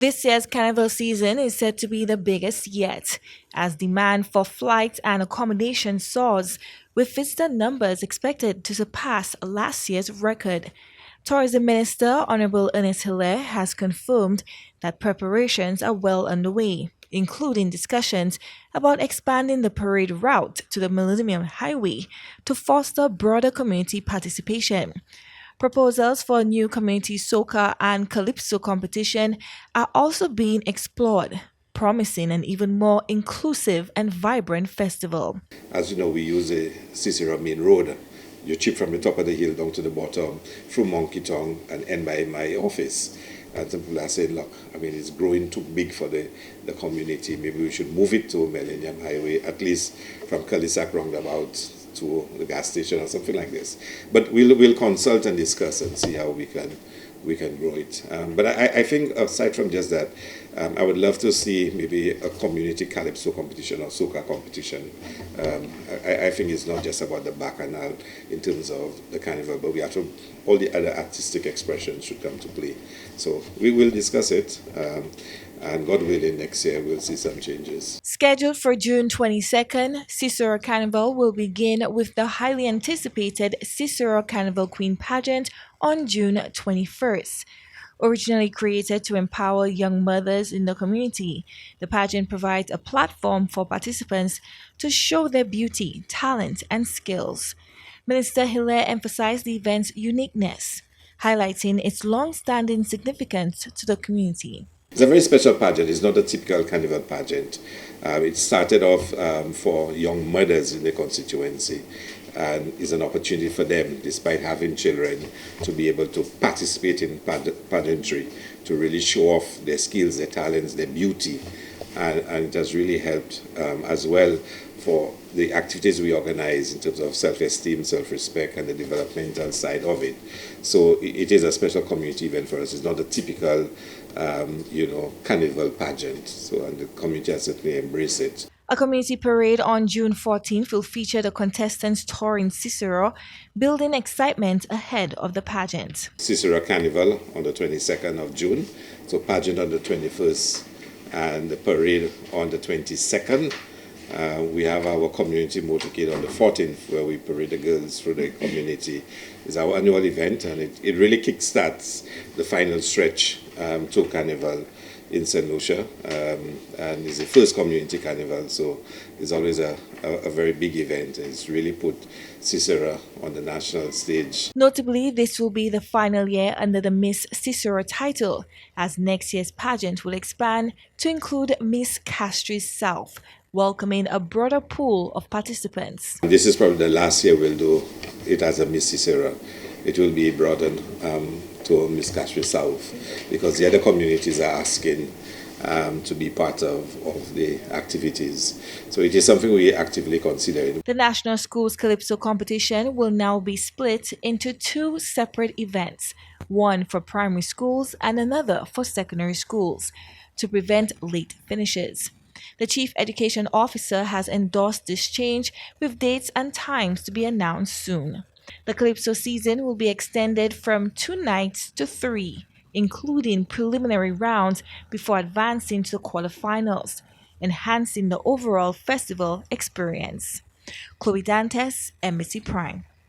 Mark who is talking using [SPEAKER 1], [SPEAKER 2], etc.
[SPEAKER 1] This year's Carnival season is said to be the biggest yet, as demand for flights and accommodation soars, with visitor numbers expected to surpass last year's record. Tourism Minister Honorable Ernest Hilaire has confirmed that preparations are well underway, including discussions about expanding the parade route to the Millennium Highway to foster broader community participation. Proposals for a new community soca and Calypso competition are also being explored, promising an even more inclusive and vibrant festival.
[SPEAKER 2] As you know, we use a Ciceron main road. You chip from the top of the hill down to the bottom, through Monkey Tongue and end by my office. And some people are saying, look, I mean, it's growing too big for the community. Maybe we should move it to Millennium Highway, at least from Cul-de-sac roundabout to the gas station or something like this. But we'll consult and discuss and see how we can grow it. But I think aside from just that, I would love to see maybe a community calypso competition or soca competition. I think it's not just about the bacchanal in terms of the carnival, but we have to, all the other artistic expressions should come to play. So we will discuss it. And God willing, next year we'll see some changes.
[SPEAKER 1] Scheduled for June 22nd, Ciceron Carnival will begin with the highly anticipated Ciceron Carnival Queen pageant on June 21st. Originally created to empower young mothers in the community, the pageant provides a platform for participants to show their beauty, talent, and skills. Minister Hilaire emphasized the event's uniqueness, highlighting its long-standing significance to the community.
[SPEAKER 2] It's a very special pageant. It's not a typical carnival pageant. It started off for young mothers in the constituency, and is an opportunity for them, despite having children, to be able to participate in pageantry, to really show off their skills, their talents, their beauty. And it has really helped as well for the activities we organize in terms of self-esteem, self-respect, and the developmental side of it. So it is a special community event for us. It's not a typical, carnival pageant. So, and the community has certainly embraced it.
[SPEAKER 1] A community parade on June 14th will feature the contestants touring Cicero, building excitement ahead of the pageant.
[SPEAKER 2] Cicero Carnival on the 22nd of June, so pageant on the 21st, and the parade on the 22nd. We have our community motorcade on the 14th, where we parade the girls through the community. It's our annual event, and it really kickstarts the final stretch to Carnival in St. Lucia, and it's the first community carnival, so it's always a very big event. It's really put Cicero on the national stage.
[SPEAKER 1] Notably, this will be the final year under the Miss Cicero title, as next year's pageant will expand to include Miss Castries South, welcoming a broader pool of participants.
[SPEAKER 2] This is probably the last year we'll do it as a Miss Cicero. It will be broadened to Miss Castries South, because the other communities are asking to be part of the activities. So it is something we actively consider.
[SPEAKER 1] The National Schools Calypso competition will now be split into two separate events, one for primary schools and another for secondary schools, to prevent late finishes. The Chief Education Officer has endorsed this change, with dates and times to be announced soon. The Calypso season will be extended from 2 nights to 3, including preliminary rounds before advancing to the quarterfinals, enhancing the overall festival experience. Chloe Dantes, Embassy Prime.